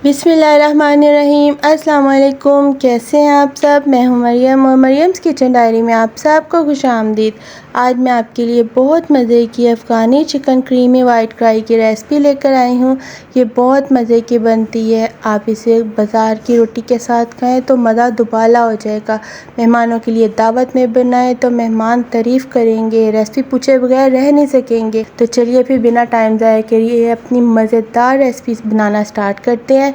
बिस्मिल्लाहिर्रहमानिर्रहीम। अस्सलाम वालेकुम। कैसे हैं आप सब? मैं हूं मरियम और मरियम्स किचन डायरी में आप सबको खुशामदीद। आज मैं आपके लिए बहुत मज़े की Afghani chicken creamy white cry की रेसिपी लेकर आई हूं। ये बहुत मज़े की बनती है। आप इसे बाज़ार की रोटी के साथ खाएं तो मज़ा दुबाला हो जाएगा। मेहमानों के लिए दावत में बनाएं तो मेहमान तारीफ़ करेंगे, रेसिपी पूछे बगैर रह नहीं सकेंगे। तो चलिए फिर बिना टाइम ज़ाया किए अपनी मज़ेदार रेसिपी बनाना स्टार्ट करते हैं।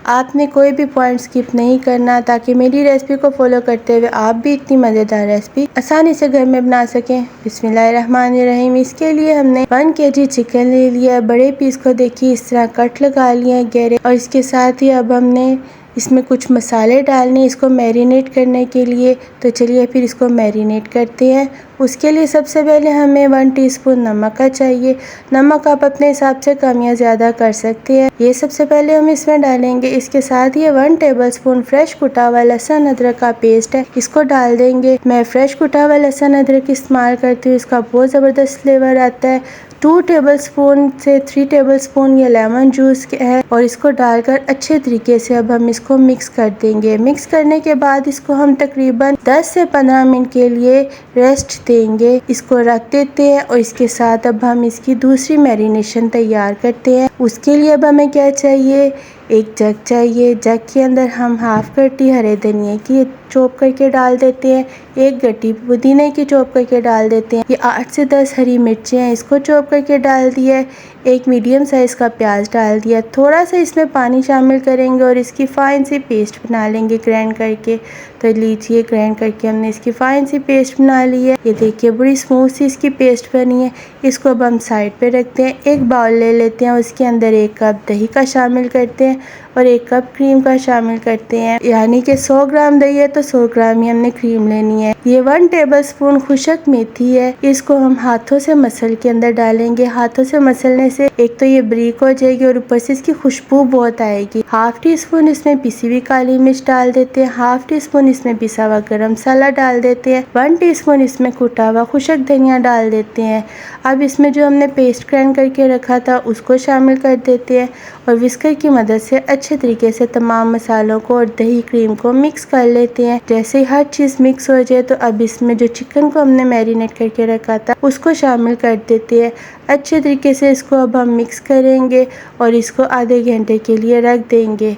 आपने कोई भी पॉइंट स्किप नहीं करना ताकि मेरी रेसिपी को फॉलो करते हुए आप भी इतनी मज़ेदार रेसिपी आसानी से घर में बना सकें। बिस्मिल्लाहिर्रहमानिर्रहीम। इसके लिए हमने 1 kg चिकन ले लिया। बड़े पीस को देखिए इस तरह कट लगा लिए गहरे। और इसके साथ ही अब हमने इसमें कुछ मसाले डालने इसको मैरिनेट करने के लिए। तो चलिए फिर इसको मैरिनेट करते हैं। उसके लिए सबसे पहले हमें 1 टीस्पून नमक का चाहिए। नमक आप अपने हिसाब से कम या ज़्यादा कर सकते हैं। ये सबसे पहले हम इसमें डालेंगे। इसके साथ ये 1 टेबलस्पून फ्रेश कुटा हुआ लहसुन अदरक का पेस्ट है, इसको डाल देंगे। मैं फ्रेश कुटा हुआ लहसुन अदरक इस्तेमाल करती हूँ, इसका बहुत ज़बरदस्त फ्लेवर आता है। 2 टेबलस्पून से 3 टेबलस्पून ये लेमन जूस है और इसको डालकर अच्छे तरीके से अब हम इसको मिक्स कर देंगे। मिक्स करने के बाद इसको हम तकरीबन 10 से 15 मिनट के लिए रेस्ट देंगे। इसको रख देते हैं और इसके साथ अब हम इसकी दूसरी मैरिनेशन तैयार करते हैं। उसके लिए अब हमें क्या चाहिए, एक जग चाहिए। जग के अंदर हम हाफ कटी हरे धनिए की चॉप करके डाल देते हैं, एक गड्डी पुदीने की चॉप करके डाल देते हैं। ये 8 से 10 हरी मिर्चें हैं, इसको चॉप करके डाल दिया। एक मीडियम साइज़ का प्याज डाल दिया। थोड़ा सा इसमें पानी शामिल करेंगे और इसकी फ़ाइन सी पेस्ट बना लेंगे ग्राइंड करके। तो लीजिए ग्राइंड करके हमने इसकी फ़ाइन सी पेस्ट बना ली है। ये देखिए बड़ी स्मूथ सी इसकी पेस्ट बनी है। इसको अब हम साइड पे रखते हैं। एक बाउल ले लेते हैं, उसके अंदर 1 कप दही का शामिल करते हैं और 1 कप क्रीम का शामिल करते हैं। यानी कि 100 ग्राम दही है तो 100 ग्राम ही हमने क्रीम लेनी है। ये 1 टेबलस्पून खुशक मेथी है, इसको हम हाथों से मसल के अंदर डालेंगे। हाथों से मसलने से एक तो ये बारीक हो जाएगी और ऊपर से इसकी खुशबू बहुत आएगी। हाफ टी स्पून इसमें पिसी हुई काली मिर्च डाल देते हैं। हाफ टी स्पून इसमें पिसा हुआ गरम मसाला डाल देते हैं। 1 टीस्पून इसमें कुटा हुआ खुशक धनिया डाल देते हैं। अब इसमें जो हमने पेस्ट ग्राइंड करके रखा था उसको शामिल कर देते हैं और विस्कर की मदद से अच्छे तरीके से तमाम मसालों को और दही क्रीम को मिक्स कर लेते हैं। जैसे ही हर चीज़ मिक्स हो जाए तो अब इसमें जो चिकन को हमने मैरिनेट करके रखा था उसको शामिल कर देते हैं। अच्छे तरीके से इसको अब हम मिक्स करेंगे और इसको आधे घंटे के लिए रख देंगे।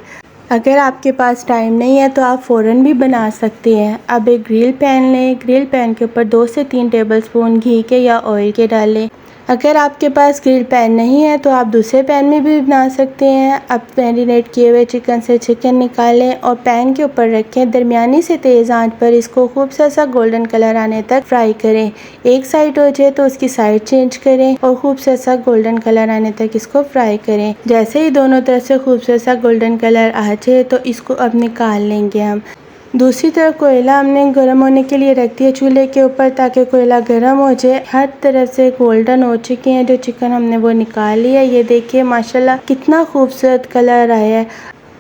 अगर आपके पास टाइम नहीं है तो आप फ़ौरन भी बना सकते हैं। अब एक ग्रिल पैन लें। ग्रिल पैन के ऊपर 2 से 3 टेबलस्पून घी के या ऑयल के डालें। अगर आपके पास ग्रिल पैन नहीं है तो आप दूसरे पैन में भी बना सकते हैं। अब मैरिनेट किए हुए चिकन से चिकन निकालें और पैन के ऊपर रखें। दरमियानी से तेज़ आंच पर इसको खूब सा गोल्डन कलर आने तक फ्राई करें। एक साइड हो जाए तो उसकी साइड चेंज करें और खूब सा गोल्डन कलर आने तक इसको फ्राई करें। जैसे ही दोनों तरफ से खूब सा गोल्डन कलर आ जाए तो इसको अब निकाल लेंगे हम। दूसरी तरफ कोयला हमने गर्म होने के लिए रख दिया चूल्हे के ऊपर ताकि कोयला गर्म हो जाए। हर तरफ से गोल्डन हो चुके हैं जो चिकन हमने वो निकाल लिया। ये देखिए माशाल्लाह कितना खूबसूरत कलर आया है।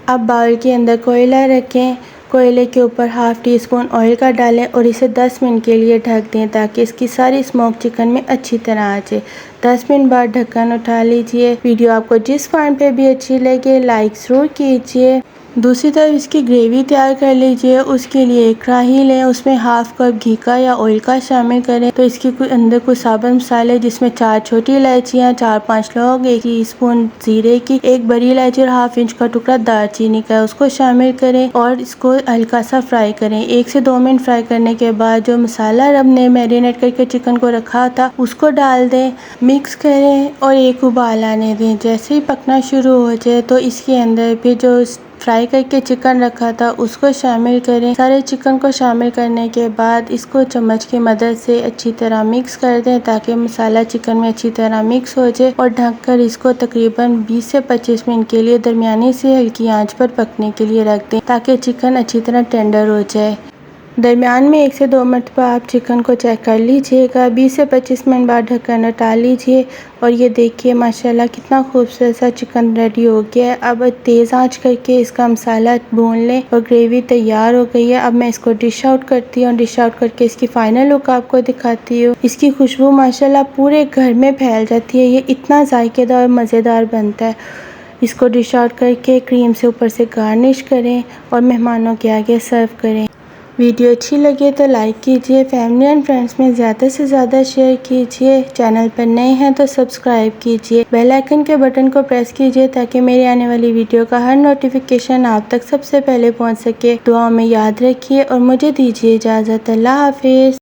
अब बाउल के अंदर कोयला रखें। कोयले के ऊपर हाफ टी स्पून ऑयल का डालें और इसे 10 मिनट के लिए ढक दें ताकि इसकी सारी स्मोक चिकन में अच्छी तरह आ जाए। 10 मिनट बाद ढक्कन उठा लीजिए। वीडियो आपको जिस पॉइंट पे भी अच्छी लगे लाइक ज़रूर कीजिए। दूसरी तरफ इसकी ग्रेवी तैयार कर लीजिए। उसके लिए एक कढ़ाई लें, उसमें हाफ कप घी का या ऑयल का शामिल करें। तो इसके अंदर कुछ साबुत मसाले जिसमें 4 छोटी इलायचियाँ, 4-5 लौंग, 1 टीस्पून जीरे की, 1 बड़ी इलायची और हाफ इंच का टुकड़ा दालचीनी का उसको शामिल करें और इसको हल्का सा फ्राई करें। 1 से 2 मिनट फ्राई करने के बाद जो मसाला हमने मैरिनेट करके चिकन को रखा था उसको डाल दें, मिक्स करें और एक उबाल आने दें। जैसे ही पकना शुरू हो जाए तो इसके अंदर फिर जो फ्राई करके चिकन रखा था उसको शामिल करें। सारे चिकन को शामिल करने के बाद इसको चम्मच की मदद से अच्छी तरह मिक्स कर दें ताकि मसाला चिकन में अच्छी तरह मिक्स हो जाए और ढककर इसको तकरीबन 20 से 25 मिनट के लिए दरमियानी से हल्की आंच पर पकने के लिए रख दें ताकि चिकन अच्छी तरह टेंडर हो जाए। दरमियान में 1 से 2 मिनट पर आप चिकन को चेक कर लीजिएगा। 20 से 25 मिनट बाद ढक्कन हटा लीजिए और ये देखिए माशाल्लाह कितना खूबसूरत सा चिकन रेडी हो गया है। अब तेज़ आंच करके इसका मसाला भून लें और ग्रेवी तैयार हो गई है। अब मैं इसको डिश आउट करती हूँ। डिश आउट करके इसकी फ़ाइनल लुक आपको दिखाती हूँ। इसकी खुशबू माशाल्लाह पूरे घर में फैल जाती है। ये इतना जायकेदार और मज़ेदार बनता है। इसको डिश आउट करके क्रीम से ऊपर से गार्निश करें और मेहमानों के आगे सर्व करें। वीडियो अच्छी लगे तो लाइक कीजिए, फैमिली एंड फ्रेंड्स में ज़्यादा से ज़्यादा शेयर कीजिए। चैनल पर नए हैं तो सब्सक्राइब कीजिए, बेल आइकन के बटन को प्रेस कीजिए ताकि मेरी आने वाली वीडियो का हर नोटिफिकेशन आप तक सबसे पहले पहुंच सके। दुआओं में याद रखिए और मुझे दीजिए इजाज़त। अल्लाह हाफिज़।